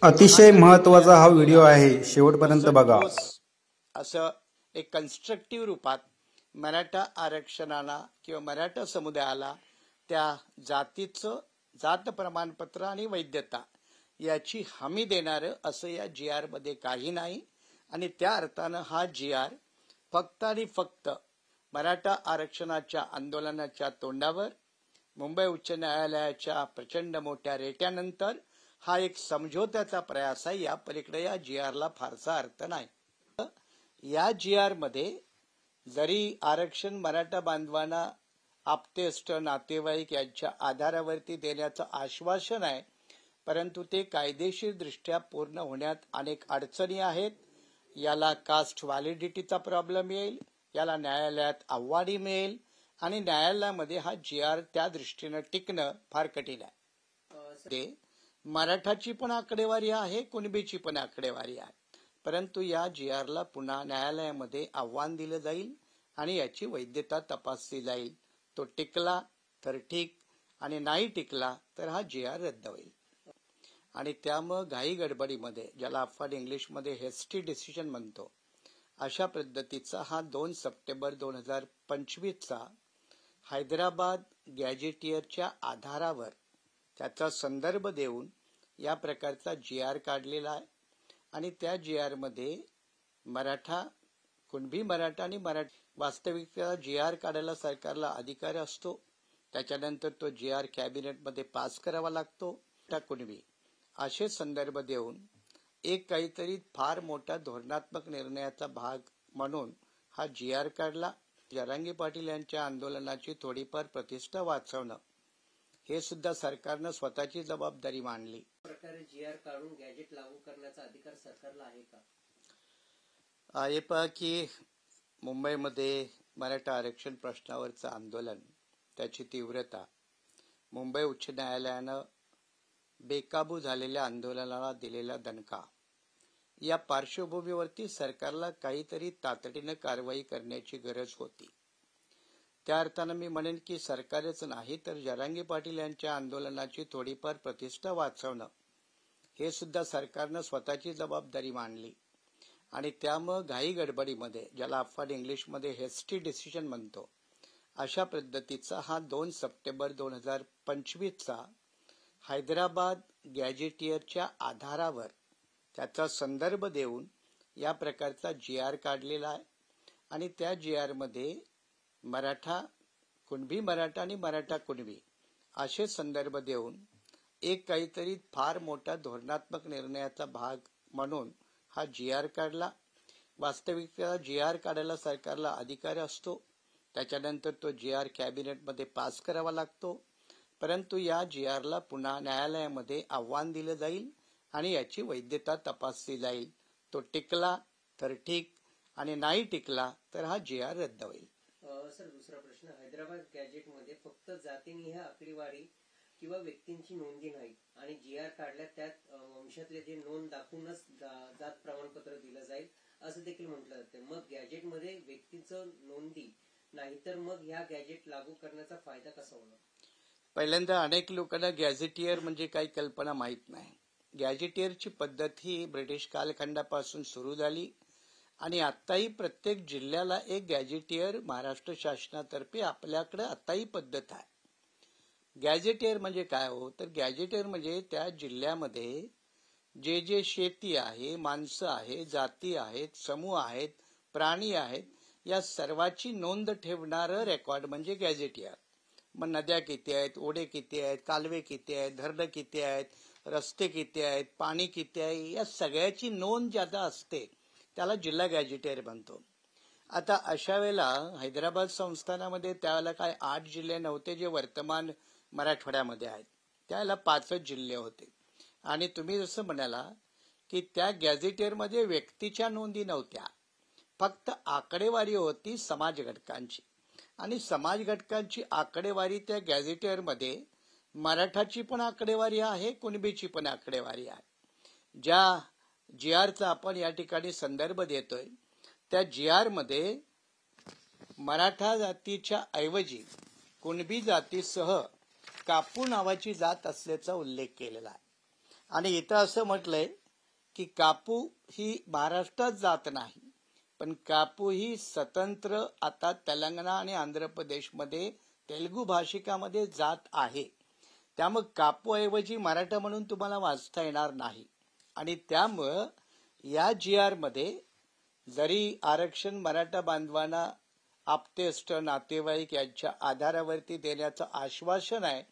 अतिशय महत्त्वाचा हा व्हिडिओ आहे, शेवटपर्यंत बघा. असं एक कन्स्ट्रक्टिव्ह रूपात मराठा आरक्षणाला किंवा मराठा समुदायाला त्या जातीचं जात प्रमाणपत्र आणि वैधता याची हमी देणारं असं या जी आर मध्ये काही नाही. आणि त्या अर्थानं हा जी आर फक्त आणि फक्त मराठा आरक्षणाच्या आंदोलनाच्या तोंडावर मुंबई उच्च न्यायालयाच्या प्रचंड मोठ्या रेट्यानंतर हा एक समझोत्याचा प्रयास आहे. या पलीकडे या जी आरला फारसा अर्थ नाही. या जी आर मध्ये जरी आरक्षण मराठा बांधवांना आप्तेष्ट नातेवाईक यांच्या आधारावरती देण्याचं आश्वासन आहे, परंतु ते कायदेशीर दृष्ट्या पूर्ण होण्यात अनेक अडचणी आहेत. याला कास्ट व्हॅलिडिटीचा प्रॉब्लेम येईल, याला न्यायालयात आव्हाने मिळेल आणि न्यायालयामध्ये हा जी आर त्या दृष्टीनं टिकणं फार कठीण आहे. ते मराठाची पण आकडेवारी आहे, कुणबीची पण आकडेवारी आहे, परंतु या जी आरला पुन्हा न्यायालयामध्ये आव्हान दिलं जाईल आणि याची वैधता तपासली जाईल. तो टिकला तर ठीक आणि नाही टिकला तर हा जी आर रद्द होईल. आणि त्यामुळे घाई गडबडीमध्ये, ज्याला आपण इंग्लिशमध्ये हेस्टी डिसिजन म्हणतो, अशा पद्धतीचा हा 2 सप्टेंबर 2025 हैदराबाद गॅजेटियरच्या आधारावर त्याचा संदर्भ देऊन या प्रकारचा जी आर काढलेला आहे. आणि त्या जी आर मध्ये मराठा, कुणबी मराठा आणि मराठा, वास्तविकता जी आर काढायला सरकारला अधिकार असतो. त्याच्यानंतर तो जी आर कॅबिनेटमध्ये पास करावा लागतो. कुणबी असे संदर्भ देऊन एक काहीतरी फार मोठा धोरणात्मक निर्णयाचा भाग म्हणून हा जी आर काढला. जरांगे पाटील यांच्या आंदोलनाची थोडीफार प्रतिष्ठा वाचवणं हे सुद्धा सरकारनं स्वतःची जबाबदारी मानली. प्रकारे जी आर काढून गॅजेट लागू करण्याचा अधिकार सरकारला आहे का? आहे पहा की मुंबईमध्ये मराठा आरक्षण प्रश्नावरचं आंदोलन, त्याची तीव्रता, मुंबई उच्च न्यायालयानं बेकाबू झालेल्या आंदोलनाला दिलेला दणका, या पार्श्वभूमीवरती सरकारला काहीतरी तातडीनं कारवाई करण्याची गरज होती. त्या अर्थानं मी म्हणेन की सरकारच नाही तर जरांगे पाटील यांच्या आंदोलनाची थोडीफार प्रतिष्ठा वाचवणं हे सुद्धा सरकारनं स्वतःची जबाबदारी मानली. आणि त्यामुळे घाई गडबडीमध्ये, ज्याला आपण इंग्लिशमध्ये हेस्टी डिसिजन म्हणतो, अशा पद्धतीचा हा 2 सप्टेंबर 2025 हैदराबाद गॅजेटियरच्या आधारावर त्याचा संदर्भ देऊन या प्रकारचा जी आर काढलेला आहे. आणि त्या जी आर मध्ये मराठा, कुणबी मराठा आणि मराठा कुणबी असे संदर्भ देऊन एक काहीतरी फार मोठा धोरणात्मक निर्णयाचा भाग म्हणून हा जी आर काढला. वास्तविकता जी आर काढायला सरकारला अधिकार असतो. त्याच्यानंतर तो जी आर कॅबिनेटमध्ये पास करावा लागतो. परंतु या जी आरला पुन्हा न्यायालयामध्ये आव्हान दिलं जाईल आणि याची वैधता तपासली जाईल. तो टिकला तर ठीक आणि नाही टिकला तर हा जी आर रद्द होईल. सर, दुसरा प्रश्न, हैदराबाद गॅजेट मध्ये फक्त जातीनिहाय आकडेवारी किंवा व्यक्तींची नोंदी नाही आणि जी आर काढल्यात त्यात वंशातले जे नोंद दाखवूनच जात प्रमाणपत्र दिलं जाईल असं देखील म्हटलं जाते. मग गॅजेट मध्ये व्यक्तीचं नोंदी नाही तर मग ह्या गॅजेट लागू करण्याचा फायदा कसा होणार? पहिल्यांदा अनेक लोकांना गॅझेटियर म्हणजे काही कल्पना माहीत नाही. गॅझेटियरची पद्धत ही ब्रिटिश कालखंडापासून सुरू झाली आणि आताही प्रत्येक जिल्ह्याला एक गॅझेटियर महाराष्ट्र शासनातर्फे आपल्याकडे आताही पद्धत आहे. गॅझेटियर म्हणजे काय हो, तर गॅझेटियर म्हणजे त्या जिल्ह्यामध्ये जे जे शेती आहे, माणसं आहे, जाती आहेत, समूह आहेत, प्राणी आहेत, या सर्वाची नोंद ठेवणारं रेकॉर्ड म्हणजे गॅझेटियर. मग नद्या किती आहेत, ओढे किती आहेत, कालवे किती आहेत, धरणं किती आहेत, रस्ते किती आहेत, पाणी किती आहे, या सगळ्याची नोंद ज्यादा असते त्याला जिल्हा गॅझेटियर म्हणतो. आता अशा वेळेला हैदराबाद संस्थानामध्ये त्यावेळेला काय 8 जिल्हे नव्हते जे वर्तमान मराठवाड्यामध्ये आहेत, त्यावेळेला 5च जिल्हे होते. आणि तुम्ही जसं म्हणाला की त्या गॅझेटियरमध्ये व्यक्तीच्या नोंदी नव्हत्या, फक्त आकडेवारी होती समाज घटकांची. आणि समाज घटकांची आकडेवारी त्या गॅझेटियरमध्ये मराठाची पण आकडेवारी आहे, कुणबीची पण आकडेवारी आहे. ज्या जी आरचा आपण या ठिकाणी संदर्भ देतोय त्या जी आर मध्ये मराठा जातीच्या ऐवजी कुणबी जातीसह कापू नावाची जात असल्याचा उल्लेख केलेला आहे. आणि इथं असं म्हटलंय की कापू ही महाराष्ट्रात जात नाही, पण कापू ही स्वतंत्र आता तेलंगणा आणि आंध्र प्रदेशमध्ये तेलुगू भाषिकामध्ये जात आहे. त्यामुळे कापू ऐवजी मराठा म्हणून तुम्हाला वाचता येणार नाही. आणि त्यामुळं या GR मध्ये जरी आरक्षण मराठा बांधवांना आप्तेष्ट नातेवाईक यांच्या आधारावरती देण्याचं आश्वासन आहे,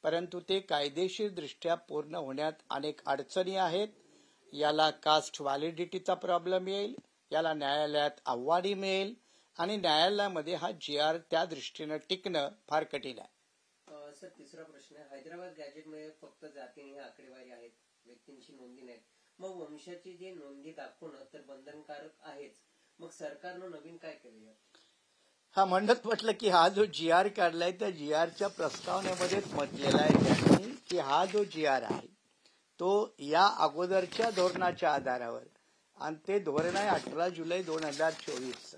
परंतु ते कायदेशीर दृष्ट्या पूर्ण होण्यात अनेक अडचणी आहेत. याला कास्ट व्हॅलिडिटीचा प्रॉब्लेम येईल, याला न्यायालयात आव्हाडी मिळेल आणि न्यायालयामध्ये हा GR त्या दृष्टीनं टिकणं फार कठीण आहे. सर, तिसरा प्रश्न आहे, हैदराबाद गॅजेटमध्ये फक्त जातीने आकडेवारी आहेत, व्यक्तींची नोंदी नाही. मग वंशाची जे नोंदी दाखवणं तर बंधनकारक आहेच, मग सरकारनं नवीन काय केलं? हा म्हटलं की हा जो GR काढलाय त्या GRच्या प्रस्तावनेमध्येच म्हटलेला आहे त्यांनी की हा जो GR आहे तो या अगोदरच्या धोरणाच्या आधारावर, आणि ते धोरण आहे 18 जुलै 2024.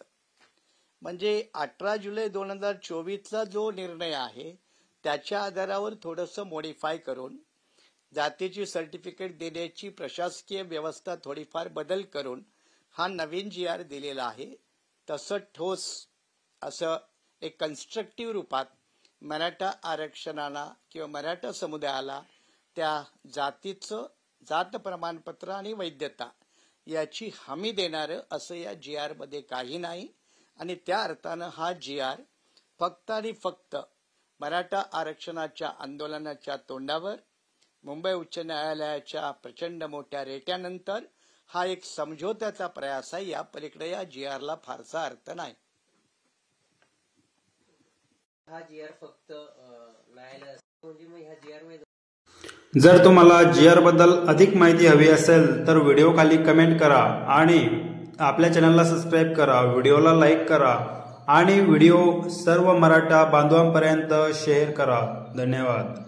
म्हणजे 18 जुलै 2024चा जो निर्णय आहे त्याच्या आधारावर थोडंसं मॉडिफाय करून जातीची सर्टिफिकेट देण्याची प्रशासकीय व्यवस्था थोडीफार बदल करून हा नवीन GR दिलेला आहे. तसं ठोस असं एक कन्स्ट्रक्टिव्ह रूपात मराठा आरक्षणाला किंवा मराठा समुदायाला त्या जातीचं जात प्रमाणपत्र आणि वैधता याची हमी देणारं असं या GR मध्ये काही नाही. आणि त्या अर्थानं हा GR फक्त आणि फक्त मराठा आरक्षणाच्या आंदोलनाच्या तोंडावर मुंबई उच्च न्यायालयाच्या प्रचंड मोठ्या रेट्यानंतर हा एक समझोत्याचा प्रयास आहे. या पलीकडे या GR ला फारसा अर्थ नाही. हा GR फक्त न्यायालय म्हणजे मग ह्या GR मध्ये जर तुम्हाला GR बद्दल अधिक माहिती हवी असेल तर व्हिडिओ खाली कमेंट करा आणि आपल्या चॅनलला सबस्क्राईब करा, व्हिडिओला लाईक करा आणि व्हिडिओ सर्व मराठा बांधवांपर्यंत शेअर करा. धन्यवाद.